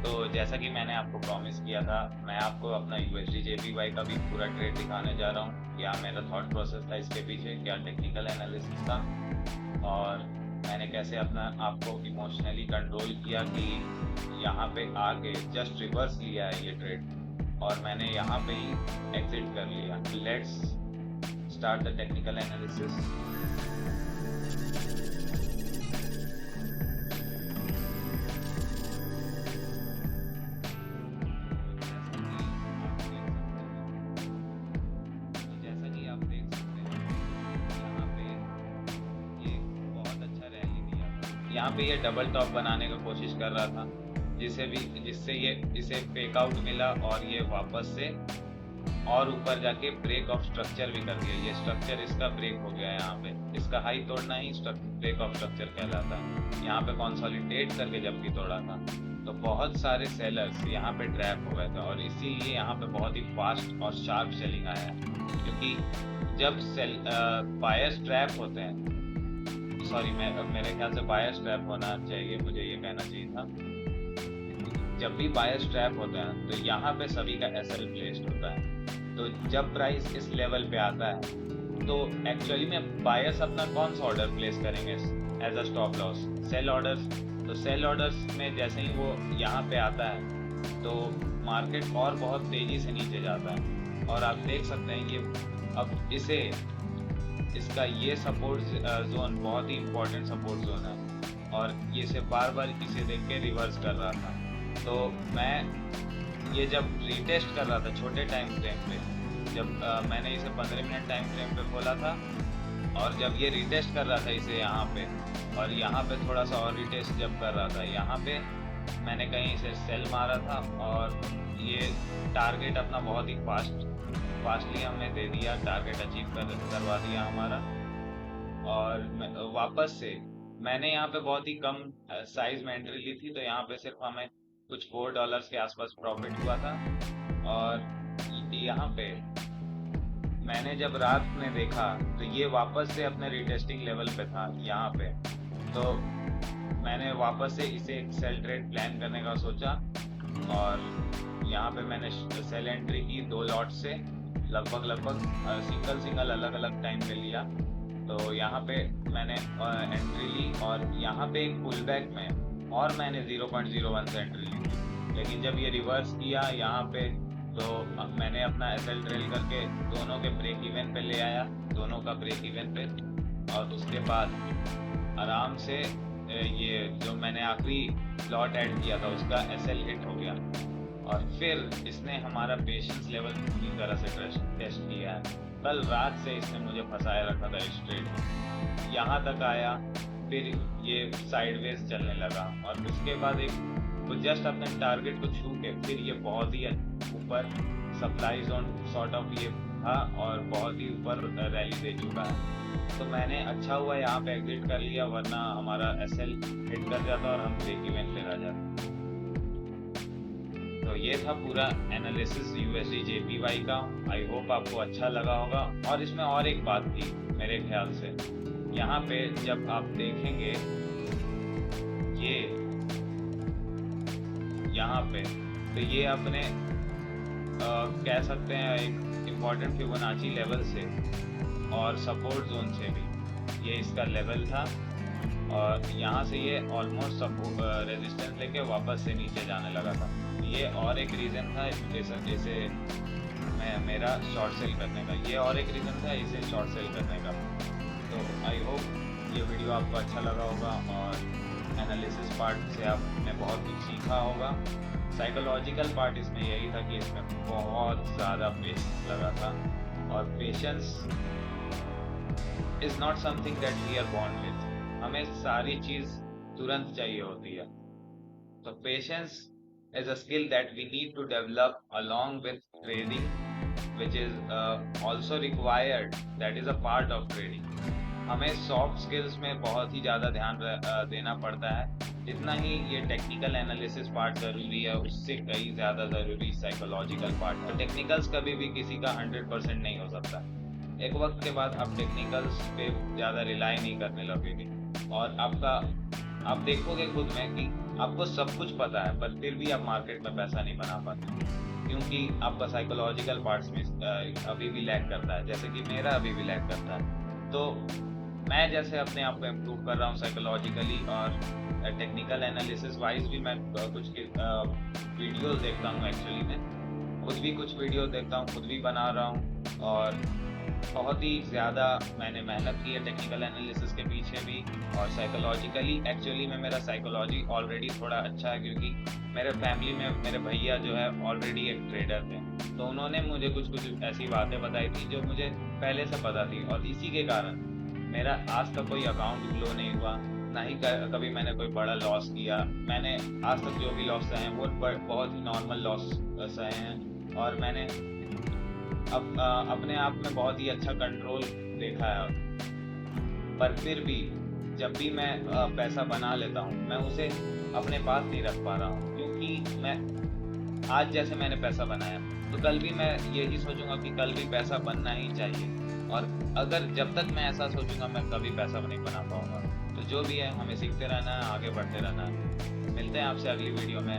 तो जैसा कि मैंने आपको प्रॉमिस किया था, मैं आपको अपना USD JPY का भी पूरा ट्रेड दिखाने जा रहा हूँ। क्या मेरा थॉट प्रोसेस था इसके पीछे, क्या टेक्निकल एनालिसिस था, और मैंने कैसे अपना आपको इमोशनली कंट्रोल किया कि यहाँ पे आके जस्ट रिवर्स लिया है ये ट्रेड और मैंने यहाँ पे ही एग्जिट कर लिया। Let's start the technical analysis. जैसा कि आप देख सकते हैं, यहाँ पे ये बहुत अच्छा रैली दिया था। यहाँ पे ये डबल टॉप बनाने का कोशिश कर रहा था, जिससे ये इसे फेक आउट मिला और ये वापस से और ऊपर जाके ब्रेक ऑफ स्ट्रक्चर भी कर गया। ये स्ट्रक्चर इसका ब्रेक हो गया। यहाँ पे इसका हाई तोड़ना ही ब्रेक ऑफ स्ट्रक्चर कहलाता है। यहाँ पे कंसोलिडेट करके जब भी तोड़ा था तो बहुत सारे सेलर्स यहाँ पे ट्रैप हो गए थे और इसीलिए यहाँ पे बहुत ही फास्ट और शार्प सेलिंग आया है। क्योंकि जब बायर्स ट्रैप होते हैं, सॉरी मेरे ख्याल से बायर्स ट्रैप होना चाहिए, मुझे ये कहना चाहिए था। जब भी बायर्स ट्रैप होते हैं तो यहाँ पे सभी का SL प्लेस्ड होता है। तो जब प्राइस इस लेवल पे आता है तो एक्चुअली में बायर्स अपना कौन सा ऑर्डर प्लेस करेंगे as a stop loss? Sell orders. तो सेल ऑर्डर्स में जैसे ही वो यहाँ पे आता है तो मार्केट और बहुत तेजी से नीचे जाता है और आप देख सकते हैं ये अब इसका ये सपोर्ट जोन बहुत ही इम्पोर्टेंट सपोर्ट जोन है और ये से बार बार इसे देख के रिवर्स कर रहा था। तो मैं ये जब रीटेस्ट कर रहा था छोटे टाइम फ्रेम पे, जब मैंने इसे 15 मिनट टाइम फ्रेम पे खोला था और जब ये रीटेस्ट कर रहा था इसे यहाँ पे और यहाँ पे थोड़ा सा और रीटेस्ट जब कर रहा था, यहाँ पे मैंने कहीं इसे सेल मारा था और ये टारगेट अपना बहुत ही फास्टली हमने दे दिया, टारगेट अचीव करवा दिया हमारा। और वापस से मैंने यहाँ पे बहुत ही कम साइज में एंट्री ली थी, तो यहाँ पे सिर्फ हमें कुछ $4 के आसपास प्रॉफिट हुआ था। और यहाँ पे मैंने जब रात में देखा तो ये वापस से अपने रिटेस्टिंग लेवल पे था यहाँ पे, तो मैंने वापस से इसे एक सेल ट्रेड प्लान करने का सोचा और यहाँ पे मैंने सेल एंट्री की 2 लॉट से लगभग सिंगल अलग अलग टाइम पे लिया। तो यहाँ पे मैंने एंट्री ली और यहाँ पे एक पुल बैक में और मैंने 0.01 से एंट्री ली थी। लेकिन जब ये रिवर्स किया यहाँ पे तो मैंने अपना SL ट्रेल करके दोनों के ब्रेक इवन पे ले आया, दोनों का ब्रेक इवन पे, और उसके बाद आराम से ये जो मैंने आखिरी लॉट ऐड किया था उसका SL हिट हो गया और फिर इसने हमारा पेशेंस लेवल पूरी तरह से टेस्ट किया है। कल रात से इसने मुझे फंसाए रखा था इस ट्रेड में, यहाँ तक आया, फिर ये साइडवेज चलने लगा और उसके बाद वो जस्ट अपने टारगेट को छू के फिर ये बहुत ही ऊपर सप्लाई जोन सॉर्ट ऑफ ये था और बहुत ही ऊपर रैली दे चुका है। तो मैंने अच्छा हुआ यहाँ पे एग्जिट कर लिया, वरना हमारा SL हिट कर जाता और हम ब्रेक इवन पे रह जाते। तो ये था पूरा एनालिसिस USD JPY का। आई होप आपको अच्छा लगा होगा। और इसमें और एक बात थी मेरे ख्याल से, यहाँ पे जब आप देखेंगे ये यहाँ पे, तो ये अपने कह सकते हैं एक इम्पॉर्टेंट फिबोनाची लेवल से और सपोर्ट जोन से भी ये इसका लेवल था और यहाँ से ये ऑलमोस्ट रेजिस्टेंस लेके वापस से नीचे जाने लगा था। ये और एक रीज़न था जैसे मेरा शॉर्ट सेल करने का, ये और एक रीज़न था इसे शॉर्ट सेल करने का। तो आई होप ये वीडियो आपको अच्छा लगा होगा और एनालिसिस पार्ट से आपने बहुत कुछ सीखा होगा। साइकोलॉजिकल पार्ट इसमें यही था कि इसमें बहुत ज़्यादा पेशेंस लगा था और patience is not something that we are born with. हमें सारी चीज़ तुरंत चाहिए होती है। तो patience is a skill that we need to develop along with trading, which is also required, that is a part of trading. हमें soft skills में बहुत ही ज़्यादा ध्यान देना पड़ता है। जितना ही ये टेक्निकल एनालिसिस पार्ट ज़रूरी है उससे कई ज़्यादा ज़रूरी साइकोलॉजिकल पार्ट है। टेक्निकल्स कभी भी किसी का 100% नहीं हो सकता। एक वक्त के बाद आप टेक्निकल्स पे ज़्यादा रिलाई नहीं करने लगेंगे और आपका आप देखोगे खुद में कि आपको सब कुछ पता है पर फिर भी आप मार्केट में पैसा नहीं बना पाते, क्योंकि आपका साइकोलॉजिकल पार्ट्स में अभी भी लैग करता है, जैसे कि मेरा अभी भी लैग करता है। तो मैं जैसे अपने आप को इम्प्रूव कर रहा हूँ साइकोलॉजिकली और टेक्निकल एनालिसिस वाइज भी मैं कुछ वीडियोस देखता हूँ। एक्चुअली मैं खुद भी कुछ वीडियो देखता हूँ, खुद भी बना रहा हूँ, और बहुत ही ज़्यादा मैंने मेहनत की है टेक्निकल एनालिसिस के पीछे भी। और साइकोलॉजिकली एक्चुअली में मेरा साइकोलॉजी ऑलरेडी थोड़ा अच्छा है, क्योंकि मेरे फैमिली में मेरे भैया जो है ऑलरेडी एक ट्रेडर थे, तो उन्होंने मुझे कुछ कुछ ऐसी बातें बताई थी जो मुझे पहले से पता थी, और इसी के कारण मेरा आज तक कोई अकाउंट ग्लो नहीं हुआ, ना ही कभी मैंने कोई बड़ा लॉस किया। मैंने आज तक जो भी लॉस सहे हैं वो बहुत ही नॉर्मल लॉस सहे हैं, और मैंने अपने आप में बहुत ही अच्छा कंट्रोल देखा है। पर फिर भी जब भी मैं पैसा बना लेता हूँ, मैं उसे अपने पास नहीं रख पा रहा हूँ, क्योंकि मैं आज जैसे मैंने पैसा बनाया तो कल भी मैं यही सोचूंगा कि कल भी पैसा बनना ही चाहिए, और अगर जब तक मैं ऐसा सोचूंगा मैं कभी पैसा नहीं बना पाऊंगा। तो जो भी है, हमें सीखते रहना है, आगे बढ़ते रहना है। मिलते हैं आपसे अगली वीडियो में।